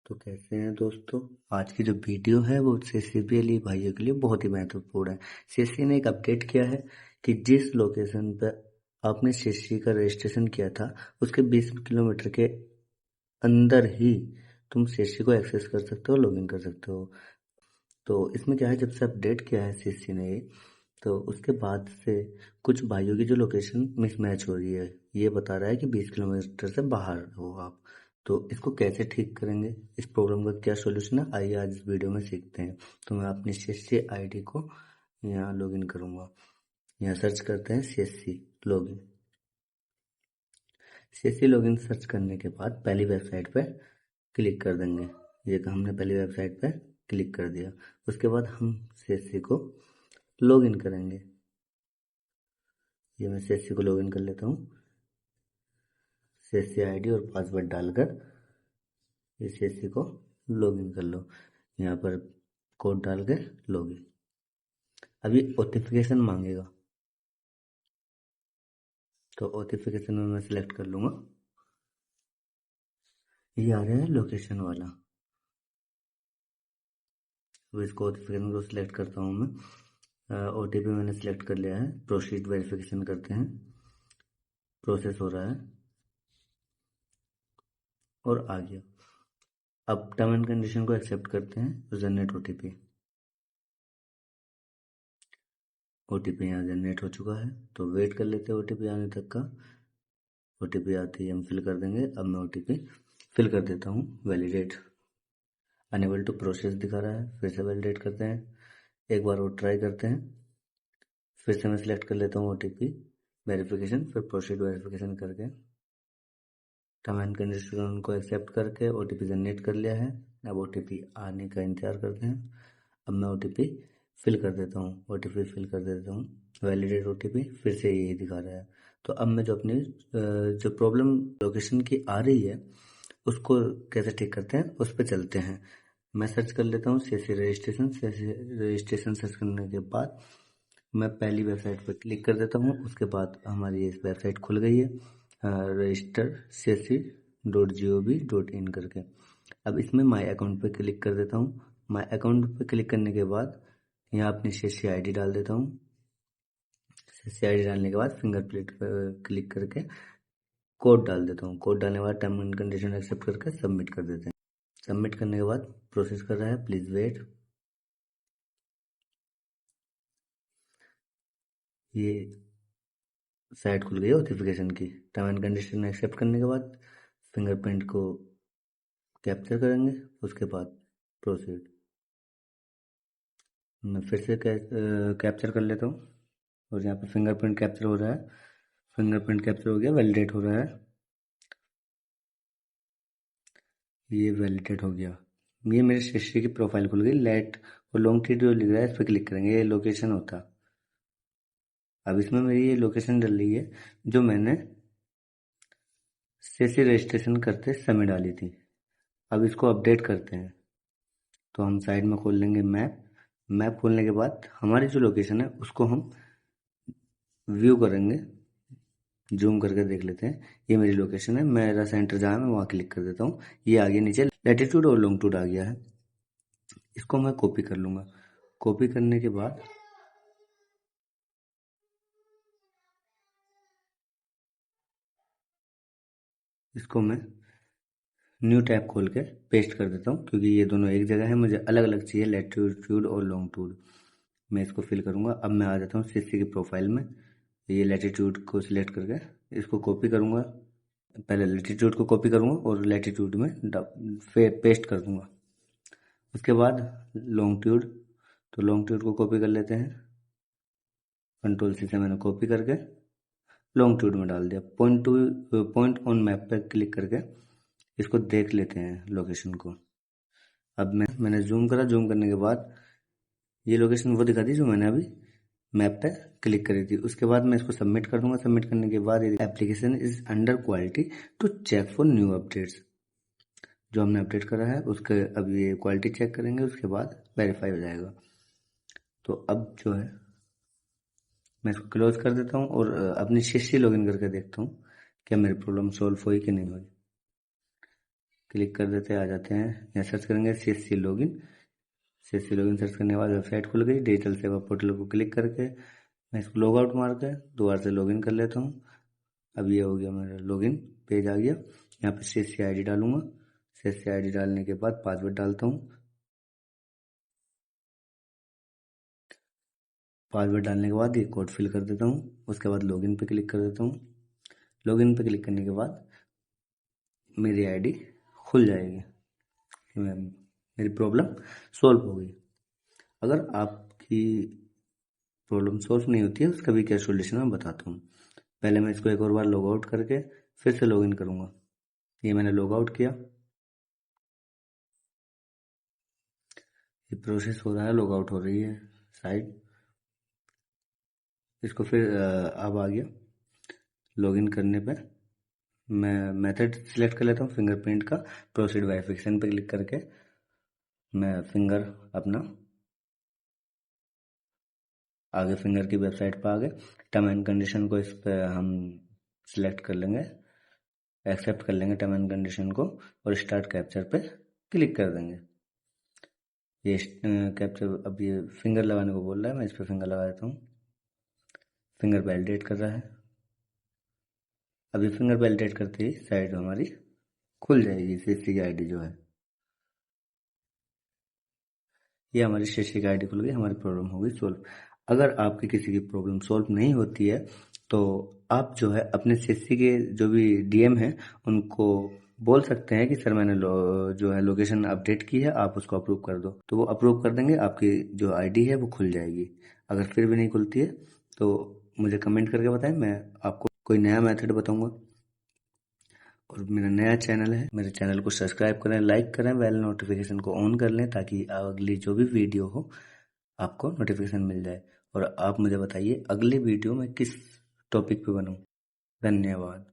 तो कैसे हैं दोस्तों। आज की जो वीडियो है वो सीसीबीएलई भाइयों के लिए बहुत ही महत्वपूर्ण है। सीसी ने एक अपडेट किया है कि जिस लोकेशन पर आपने सीसी का रजिस्ट्रेशन किया था उसके 20 किलोमीटर के अंदर ही तुम सीसी को एक्सेस कर सकते हो, लॉगिन कर सकते हो। तो इसमें क्या है, जब से अपडेट किया है सीसी ने तो उसके बाद से कुछ भाइयों की जो लोकेशन मिसमैच हो रही है। ये बता रहा है कि 20 किलोमीटर से बाहर हो आप। तो इसको कैसे ठीक करेंगे, इस प्रॉब्लम का क्या सॉल्यूशन है, आइए आज इस वीडियो में सीखते हैं। तो मैं अपनी सीएससी आईडी को यहाँ लॉगिन करूँगा। यहाँ सर्च करते हैं CSC login. CSC login search करने के बाद पहली वेबसाइट पे क्लिक कर देंगे। ये हमने पहली वेबसाइट पे क्लिक कर दिया। उसके बाद हम सीएससी को लॉगिन करेंगे। ये मैं सीएससी को लॉगिन कर लेता हूँ। सीएससी आईडी और पासवर्ड डालकर इस सीएससी को लॉगिन कर लो। यहाँ पर कोड डाल के लॉगिन। अभी ऑथेंटिकेशन मांगेगा तो ऑथेंटिकेशन में मैं सिलेक्ट कर लूँगा। ये आ रहा है लोकेशन वाला। अब इसको ऑथेंटिकेशन को सिलेक्ट करता हूँ मैं। ओटीपी मैंने सिलेक्ट कर लिया है। प्रोसीड वेरिफिकेशन करते हैं। प्रोसेस हो रहा है और आ गया। अब टर्म एंड कंडीशन को एक्सेप्ट करते हैं। Generate OTP. ओटीपी यहाँ जनरेट हो चुका है तो वेट कर लेते हैं ओटीपी आने तक का। ओटीपी आते ही हम फिल कर देंगे। अब मैं ओटीपी फिल कर देता हूँ। वैलिडेट अनेबल टू प्रोसेस दिखा रहा है। फिर से वैलिडेट करते हैं। एक बार और ट्राई करते हैं। फिर से मैं सिलेक्ट कर लेता हूँ ओटीपी वेरिफिकेशन। फिर प्रोसीड वेरिफिकेशन करके टर्म एंड कंडीशन को एक्सेप्ट करके ओटीपी जनरेट कर लिया है। अब ओटीपी आने का इंतजार करते हैं। अब मैं ओटीपी फिल कर देता हूँ। ओटीपी फिल कर देता हूँ। वैलिडेट ओटीपी फिर से यही दिखा रहा है। तो अब मैं जो अपनी जो प्रॉब्लम लोकेशन की आ रही है उसको कैसे ठीक करते हैं उस पर चलते हैं। मैं सर्च कर लेता हूँ CSC registration. CSC registration search करने के बाद मैं पहली वेबसाइट पर क्लिक कर देता हूँ। उसके बाद हमारी इस वेबसाइट खुल गई है रजिस्टर CSC.gov.in करके। अब इसमें माई अकाउंट पे क्लिक कर देता हूँ। माई अकाउंट पे क्लिक करने के बाद यहाँ अपनी सीएससी आईडी डाल देता हूँ। सीएससी आईडी डालने के बाद फिंगरप्रिंट पर क्लिक करके कोड डाल देता हूँ। कोड डालने के बाद टर्म एंड कंडीशन एक्सेप्ट करके सबमिट कर देते हैं। सबमिट करने के बाद प्रोसेस कर रहा है, प्लीज़ वेट। ये साइट खुल गई है ऑथेंटिकेशन की। टर्म एंड कंडीशन एक्सेप्ट करने के बाद फिंगरप्रिंट को कैप्चर करेंगे। उसके बाद प्रोसीड। मैं फिर से कैप्चर कर लेता हूँ और यहाँ पे फिंगरप्रिंट कैप्चर हो रहा है। फिंगरप्रिंट कैप्चर हो गया, वैलिडेट हो रहा है। ये वैलिडेट हो गया। ये मेरे सीएससी की प्रोफाइल खुल गई। लेट और लॉन्ग टी जो लिख रहा है इस पर क्लिक करेंगे। ये लोकेशन होता। अब इसमें मेरी ये लोकेशन डल रही है जो मैंने सीएससी रजिस्ट्रेशन करते समय डाली थी। अब इसको अपडेट करते हैं। तो हम साइड में खोल लेंगे मैप। मैप खोलने के बाद हमारी जो लोकेशन है उसको हम व्यू करेंगे। जूम करके देख लेते हैं। ये मेरी लोकेशन है। मेरा सेंटर जहाँ है मैं वहाँ क्लिक कर देता हूँ। ये आगे नीचे लैटिट्यूड और लॉन्गिट्यूड आ गया है। इसको मैं कॉपी कर लूँगा। कॉपी करने के बाद इसको मैं न्यू टैब खोल के पेस्ट कर देता हूँ क्योंकि ये दोनों एक जगह है। मुझे अलग अलग चाहिए लैटिट्यूड और लॉन्गिट्यूड। मैं इसको फिल करूँगा। अब मैं आ जाता हूँ सीएससी की प्रोफाइल में। ये लैटिट्यूड को सिलेक्ट करके इसको कॉपी करूँगा। पहले लैटिट्यूड को कॉपी करूँगा और लैटिट्यूड में पेस्ट कर दूँगा। उसके बाद लॉन्गिट्यूड, तो लॉन्गिट्यूड को कॉपी कर लेते हैं। कंट्रोल सी से मैंने कॉपी करके लॉन्गिट्यूड में डाल दिया। पॉइंट ऑन मैप पर क्लिक करके इसको देख लेते हैं लोकेशन को। अब मैंने जूम करा। जूम करने के बाद ये लोकेशन वो दिखा दी जो मैंने अभी मैप पे क्लिक करी थी। उसके बाद मैं इसको सबमिट कर दूंगा। सबमिट करने के बाद application is under quality to check for new updates. जो हमने अपडेट करा है उसके अब ये क्वालिटी चेक करेंगे। उसके बाद वेरीफाई हो जाएगा। तो अब जो है मैं इसको क्लोज कर देता हूँ और अपनी सीएससी लॉगिन करके देखता हूँ क्या मेरी प्रॉब्लम सॉल्व हुई कि नहीं हुई। क्लिक कर देते हैं, आ जाते हैं यहाँ सर्च करेंगे CSC login. CSC login search करने के बाद वेबसाइट खुल गई। डिजिटल सेवा पोर्टल को क्लिक करके मैं इसको लॉग आउट मार के दोबारा से लॉगिन कर लेता हूँ। अब ये हो गया, मेरा लॉगिन पेज आ गया। यहाँ पे CSC ID डालूंगा। CSC ID डालने के बाद पासवर्ड डालता हूँ। पासवर्ड डालने के बाद ये कोड फिल कर देता हूँ। उसके बाद लॉगिन पे क्लिक कर देता हूँ। लॉगिन पे क्लिक करने के बाद मेरी ID खुल जाएगी। मेरी प्रॉब्लम सॉल्व हो गई। अगर आपकी प्रॉब्लम सॉल्व नहीं होती है उसका भी क्या सोल्यूशन मैं बताता हूँ। पहले मैं इसको एक और बार लॉग आउट करके फिर से लॉगिन करूँगा। ये मैंने लॉग आउट किया, ये प्रोसेस हो रहा है, लॉग आउट हो रही है साइट। इसको फिर अब आ गया लॉगिन करने पे मैं मेथड सिलेक्ट कर लेता हूँ फिंगरप्रिंट का। प्रोसीड वेरिफिकेशन पे क्लिक करके मैं फिंगर अपना आगे फिंगर की वेबसाइट पर आ गए। टर्म एंड कंडीशन को इस पर हम सिलेक्ट कर लेंगे, एक्सेप्ट कर लेंगे टर्म एंड कंडीशन को और स्टार्ट कैप्चर पे क्लिक कर देंगे। ये कैप्चर अब ये फिंगर लगाने को बोल रहा है, मैं इस पर फिंगर लगा देता हूँ। फिंगर वैलिडेट कर रहा है। अभी फिंगर वैलिडेट करते ही साइट हमारी खुल जाएगी। CSC की ID जो है, ये हमारी CSC की ID खुल गई, हमारी प्रॉब्लम हो गई सॉल्व। अगर आपकी किसी की प्रॉब्लम सॉल्व नहीं होती है तो आप जो है अपने CSC के जो भी DM हैं उनको बोल सकते हैं कि सर मैंने जो है लोकेशन अपडेट की है, आप उसको अप्रूव कर दो। तो वो अप्रूव कर देंगे, आपकी जो ID है वो खुल जाएगी। अगर फिर भी नहीं खुलती है तो मुझे कमेंट करके बताएं, मैं आपको कोई नया मेथड बताऊंगा। और मेरा नया चैनल है, मेरे चैनल को सब्सक्राइब करें, लाइक करें, बेल नोटिफिकेशन को ऑन कर लें ताकि अगली जो भी वीडियो हो आपको नोटिफिकेशन मिल जाए। और आप मुझे बताइए अगली वीडियो में किस टॉपिक पे बनाऊं। धन्यवाद।